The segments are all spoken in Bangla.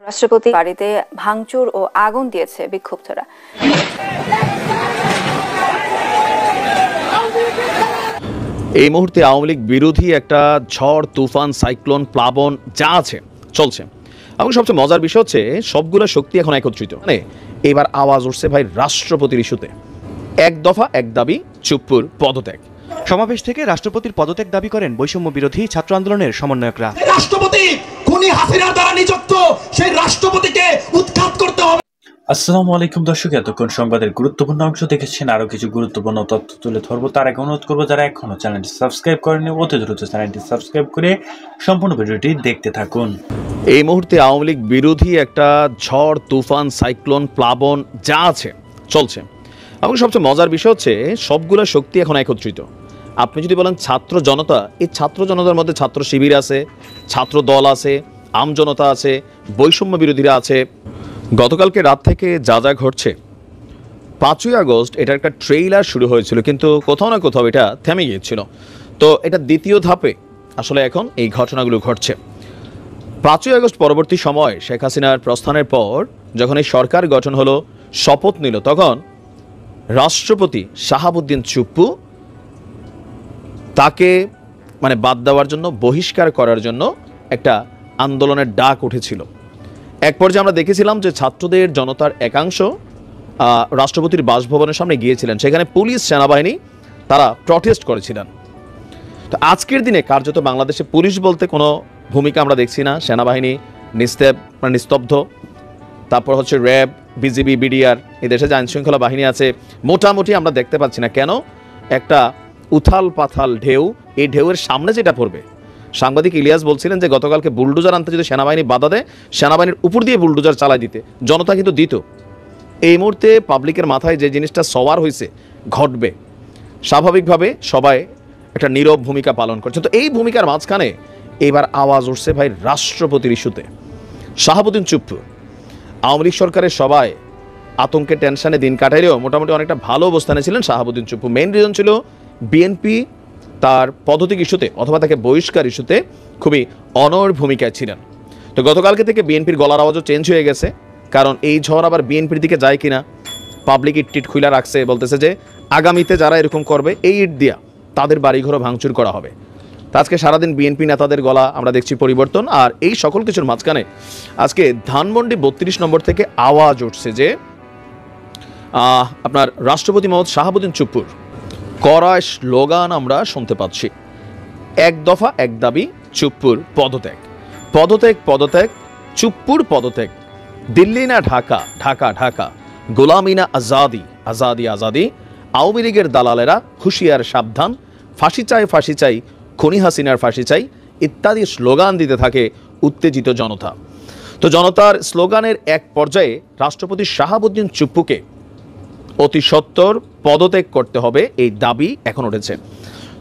রাষ্ট্রপতি বাড়িতে ভাঙচুর ও আগুন দিয়েছে বিক্ষুব্ধরা। এই মুহূর্তে আওয়ামী লীগ বিরোধী একটা ঝড় তুফান সাইক্লোন প্লাবন যা আছে চলছে এবং সবচেয়ে মজার বিষয় হচ্ছে সবগুলো শক্তি এখন একত্রিত। মানে এবার আওয়াজ উঠছে ভাই রাষ্ট্রপতির ইস্যুতে। এক দফা এক দাবি, চুপ্পুর পদত্যাগ। সমাবেশ থেকে রাষ্ট্রপতির পদত্যাগ দাবি করেন বৈষম্য বিরোধী ছাত্র আন্দোলনের সমন্বয়করা। রাষ্ট্রপতি খুনি হাসিনার দ্বারা নিযুক্ত, সেই রাষ্ট্রপতিকে উৎখাত করতে হবে। আসসালামু আলাইকুম দর্শক, এতক্ষণ সংবাদের গুরুত্বপূর্ণ অংশ দেখেছেন। আরো কিছু গুরুত্বপূর্ণ তথ্য তুলে ধরবো, তার আগে অনুরোধ করবো যারা এখনো চ্যানেলটি সাবস্ক্রাইব করেনি অতি দ্রুত চ্যানেলটি সাবস্ক্রাইব করে সম্পূর্ণ ভিডিওটি দেখতে থাকুন। এই মুহূর্তে আওয়ামী লীগ বিরোধী একটা ঝড় তুফান সাইক্লোন প্লাবন যা আছে চলছে এবং সবচেয়ে মজার বিষয় হচ্ছে সবগুলো শক্তি এখন একত্রিত। আপনি যদি বলেন ছাত্র জনতা, এই ছাত্র জনতার মধ্যে ছাত্র শিবির আছে, ছাত্র দল আছে, আম জনতা আছে, বৈষম্য বিরোধীরা আছে। গতকালকে রাত থেকে যা যা ঘটছে, 5ই আগস্ট এটার একটা ট্রেইলার শুরু হয়েছিল, কিন্তু কোথাও না কোথাও এটা থেমে গিয়েছিল। তো এটা দ্বিতীয় ধাপে আসলে এখন এই ঘটনাগুলো ঘটছে। 5ই আগস্ট পরবর্তী সময় শেখ হাসিনার প্রস্থানের পর যখন এই সরকার গঠন হলো, শপথ নিল, তখন রাষ্ট্রপতি শাহাবুদ্দিন চুপ্পু তাকে বাদ দেওয়ার জন্য, বহিষ্কার করার জন্য একটা আন্দোলনের ডাক উঠেছিল। এক পর্যায়ে আমরা দেখেছিলাম যে ছাত্রদের জনতার একাংশ রাষ্ট্রপতির বাসভবনের সামনে গিয়েছিলেন, সেখানে পুলিশ সেনাবাহিনী তারা প্রটেস্ট করেছিলেন। তো আজকের দিনে কার্যত বাংলাদেশে পুলিশ বলতে কোনো ভূমিকা আমরা দেখছি না, সেনাবাহিনী নিস্তব্ধ। তারপর হচ্ছে র্যাব, বিজিবি, বিডিআর, এই দেশে যে আইনশৃঙ্খলা বাহিনী আছে মোটামুটি আমরা দেখতে পাচ্ছি না। কেন? একটা উথাল পাথাল ঢেউ, এই ঢেউয়ের সামনে যেটা পড়বে। সাংবাদিক ইলিয়াস বলছিলেন যে গতকালকে বুলডোজার আনতে যদি সেনাবাহিনী বাধা দেয়, সেনাবাহিনীর উপর দিয়ে বুলডোজার চালাই দিতে জনতা কিন্তু দিত। এই মুহূর্তে পাবলিকের মাথায় যে জিনিসটা সওয়ার হয়েছে, ঘটবে, স্বাভাবিকভাবে সবাই একটা নীরব ভূমিকা পালন করছে। তো এই ভূমিকার মাঝখানে এবার আওয়াজ উঠছে ভাই রাষ্ট্রপতির ইস্যুতে। শাহাবুদ্দিন চুপ্পু, আওয়ামী লীগ সরকারের সবাই আতঙ্কে টেনশনে দিন কাটাইলেও মোটামুটি অনেকটা ভালো অবস্থানে ছিলেন শাহাবুদ্দিন চুপ্পু। মেইন রিজন ছিল বিএনপি তার পদত্যাগ ইস্যুতে অথবা তাকে বহিষ্কার ইস্যুতে খুবই অনড় ভূমিকায় ছিলেন। তো গতকালকে থেকে বিএনপির গলার আওয়াজও চেঞ্জ হয়ে গেছে, কারণ এই ঝড় আবার বিএনপির দিকে যায় কিনা। পাবলিক ইট খুলে রাখছে, বলতেছে যে আগামীতে যারা এরকম করবে এই ইট দিয়া তাদের বাড়িঘরও ভাঙচুর করা হবে। তো আজকে সারাদিন বিএনপি নেতাদের গলা আমরা দেখছি পরিবর্তন। আর এই সকল কিছুর মাঝখানে আজকে ধানমন্ডি 32 নম্বর থেকে আওয়াজ উঠছে যে আপনার রাষ্ট্রপতি মোহাম্মদ শাহাবুদ্দিন চুপ্পুর কড়া স্লোগান আমরা শুনতে পাচ্ছি। এক দফা এক দাবি, চুপ্পুর পদত্যাগ। পদত্যাগ পদত্যাগ, চুপ্পুর পদত্যাগ। দিল্লি না ঢাকা, ঢাকা ঢাকা, গোলামি না আজাদি, আজাদি আজাদি। আওয়ামী লীগের দালালেরা হুঁশিয়ার সাবধান, ফাঁসি চাই ফাঁসি চাই, খুনি হাসিনার ফাঁসি চাই ইত্যাদি স্লোগান দিতে থাকে উত্তেজিত জনতা। তো জনতার স্লোগানের এক পর্যায়ে রাষ্ট্রপতি শাহাবুদ্দিন চুপ্পুকে অতি সত্বর পদত্যাগ করতে হবে, এই দাবি এখন উঠেছে।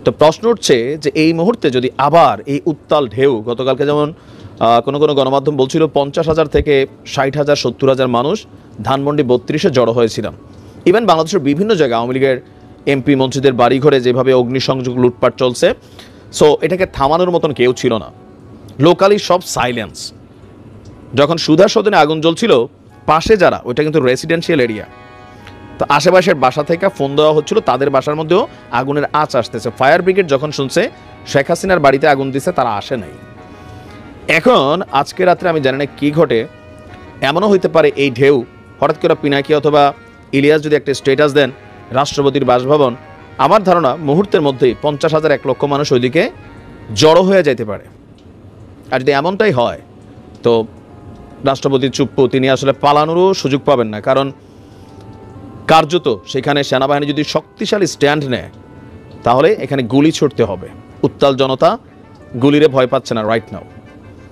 তো প্রশ্ন উঠছে যে এই মুহূর্তে যদি আবার এই উত্তাল ঢেউ, গতকালকে যেমন কোনো কোনো গণমাধ্যম বলছিল 50,000 থেকে 60,000 70,000 মানুষ ধানমন্ডি 32-এ জড়ো হয়েছিলাম। ইভেন বাংলাদেশের বিভিন্ন জায়গায় আওয়ামী লীগের এমপি মন্ত্রীদের বাড়িঘরে যেভাবে অগ্নিসংযোগ লুটপাট চলছে, সো এটাকে থামানোর মতন কেউ ছিল না। লোকালি সব সাইলেন্স। যখন সুধা সদনে আগুন জ্বলছিল, পাশে যারা, ওইটা কিন্তু রেসিডেন্সিয়াল এরিয়া, তো আশেপাশের বাসা থেকে ফোন দেওয়া হচ্ছিল, তাদের বাসার মধ্যেও আগুনের আঁচ আসতেছে। ফায়ার ব্রিগেড যখন শুনছে শেখ হাসিনার বাড়িতে আগুন দিছে, তারা আসে নাই। এখন আজকে রাত্রে আমি জানি না কি ঘটে, এমনও হইতে পারে এই ঢেউ হঠাৎ করে পিনাকি অথবা ইলিয়াস যদি একটা স্টেটাস দেন রাষ্ট্রপতির বাসভবন, আমার ধারণা মুহূর্তের মধ্যেই 50,000 1 লক্ষ মানুষ ওইদিকে জড়ো হয়ে যেতে পারে। আর যদি এমনটাই হয় তো রাষ্ট্রপতি চুপ্পু তিনি আসলে পালানোরও সুযোগ পাবেন না, কারণ কার্যত সেখানে সেনাবাহিনী যদি শক্তিশালী স্ট্যান্ড নেয় তাহলে এখানে গুলি ছুটতে হবে। উত্তাল জনতা গুলিরে ভয় পাচ্ছে না রাইট নাও।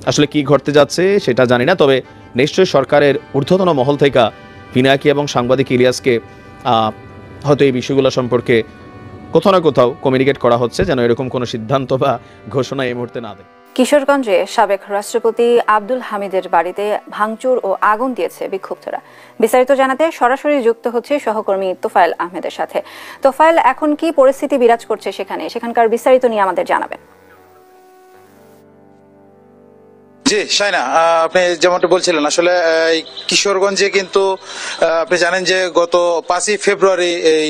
আসলে কি ঘটতে যাচ্ছে সেটা জানি না, তবে নিশ্চয়ই সরকারের ঊর্ধ্বতন মহল থেকে পিনাকি এবং সাংবাদিক ইলিয়াসকে হয়তো এই বিষয়গুলো সম্পর্কে কোথাও না কোথাও কমিউনিকেট করা হচ্ছে যেন এরকম কোনো সিদ্ধান্ত বা ঘোষণা এই মুহূর্তে না দেয়। কিশোরগঞ্জে সাবেক রাষ্ট্রপতি আব্দুল হামিদের বাড়িতে ভাঙচুর ও আগুন দিয়েছে বিক্ষুব্ধরা। বিস্তারিত জানাতে সরাসরি যুক্ত হচ্ছে সহকর্মী তোফায়েল আহমেদের সাথে। তোফায়েল, এখন কি পরিস্থিতি বিরাজ করছে সেখানকার বিস্তারিত নিয়ে আমাদের জানাবেন। জি শাইনা, আপনি যেমনটা বলছিলেন আসলে এই কিশোরগঞ্জে কিন্তু আপনি জানেন যে গত 5ই ফেব্রুয়ারি এই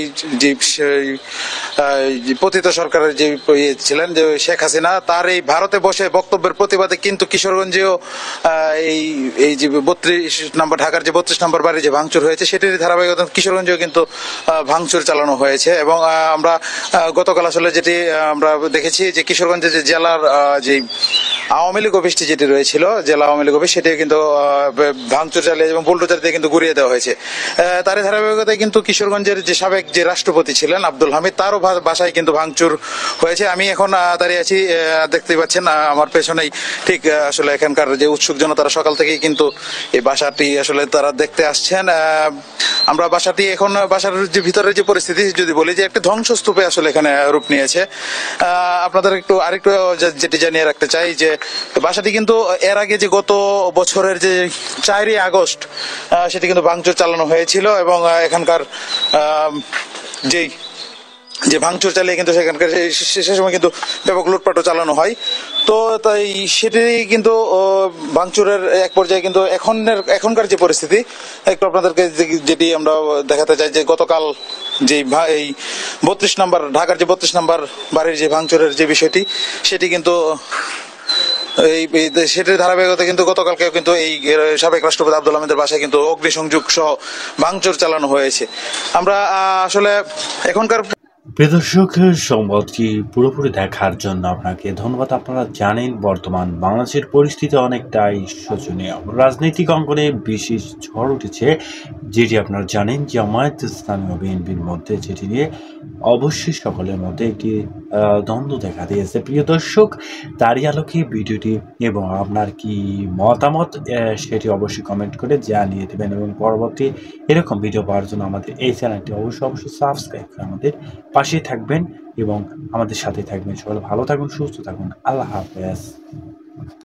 যে পতিত সরকারের যে ছিলেন যে শেখ হাসিনা, তার এই ভারতে বসে বক্তব্যের প্রতিবাদে কিন্তু কিশোরগঞ্জেও এই যে 32 নম্বর ঢাকার যে 32 নম্বর বাড়ি যে ভাঙচুর হয়েছে সেটির ধারাবাহিকতা কিশোরগঞ্জেও কিন্তু ভাঙচুর চালানো হয়েছে। এবং আমরা গতকাল আসলে যেটি আমরা দেখেছি যে কিশোরগঞ্জের যে জেলার যে আওয়ামী লীগ অফিসটি যেটি রয়েছিল, জেলা আওয়ামী লীগ অফিস, সেটি কিন্তু ভাঙচুর চালিয়ে এবং বুলডোজার দিয়ে কিন্তু গুড়িয়ে দেওয়া হয়েছে। তারই ধারাবাহিকতায় কিন্তু কিশোরগঞ্জের যে সাবেক যে রাষ্ট্রপতি ছিলেন আব্দুল হামিদ, তারও বাসায় কিন্তু ভাঙচুর হয়েছে। আমি এখন দাঁড়িয়ে আছি, দেখতেই পাচ্ছেন আমার পেছনেই ঠিক আসলে এখানকার যে উৎসুক জনতা তারা সকাল থেকেই কিন্তু এই বাসাটি আসলে তারা দেখতে আসছেন। আমরা বাসাটি এখন বাসার যে ভিতরের যে পরিস্থিতি যদি বলি যে একটা ধ্বংসস্তূপে আসলে এখানে রূপ নিয়েছে। আপনাদের আরেকটু যেটি জানিয়ে রাখতে চাই যে বাসাটি কিন্তু এর আগে যে গত বছরের যে 4ই আগস্ট সেটি কিন্তু ভাঙচুর চালানো হয়েছিল এবং এখানকার যে ভাঙচুর চালিয়ে কিন্তু সেখানকার সে সময় কিন্তু ব্যাপক লুটপাটও চালানো হয়। তো তাই সেটি কিন্তু ভাঙচুরের এক পর্যায়ে কিন্তু এখনকার যে পরিস্থিতি একটু আপনাদেরকে যেটি আমরা দেখাতে চাই যে গতকাল যে এই 32 নম্বর ঢাকার যে 32 নম্বর বাড়ির যে ভাঙচুরের যে বিষয়টি সেটি কিন্তু সেটির ধারাবাহিকতা কিন্তু গতকালকে কিন্তু এই সাবেক রাষ্ট্রপতি আব্দুল হামিদের বাসায় কিন্তু অগ্নিসংযোগ সহ ভাঙচুর চালানো হয়েছে। আমরা আসলে এখনকার প্রিয় দর্শক, সংবাদটি পুরোপুরি দেখার জন্য আপনাকে ধন্যবাদ। আপনারা জানেন বর্তমান বাংলাদেশের পরিস্থিতি অনেকটাই শোচনীয়। রাজনৈতিক অঙ্গনে বিশেষ ঝড় উঠেছে, যেটি আপনারা জানেন জামায়াত ইসলামী ও বিএনপির মধ্যে, যেটি নিয়ে অবশ্যই সকলের মধ্যে একটি দ্বন্দ্ব দেখা দিয়েছে। প্রিয় দর্শক, তারই আলোকে ভিডিওটি এবং আপনার কি মতামত সেটি অবশ্যই কমেন্ট করে জানিয়ে দেবেন এবং পরবর্তী এরকম ভিডিও পাওয়ার জন্য আমাদের এই চ্যানেলটি অবশ্যই সাবস্ক্রাইব করে আমাদের পাশে থাকবেন এবং আমাদের সাথে থাকবেন। সকলে ভালো থাকুন, সুস্থ থাকুন। আল্লাহ হাফেজ।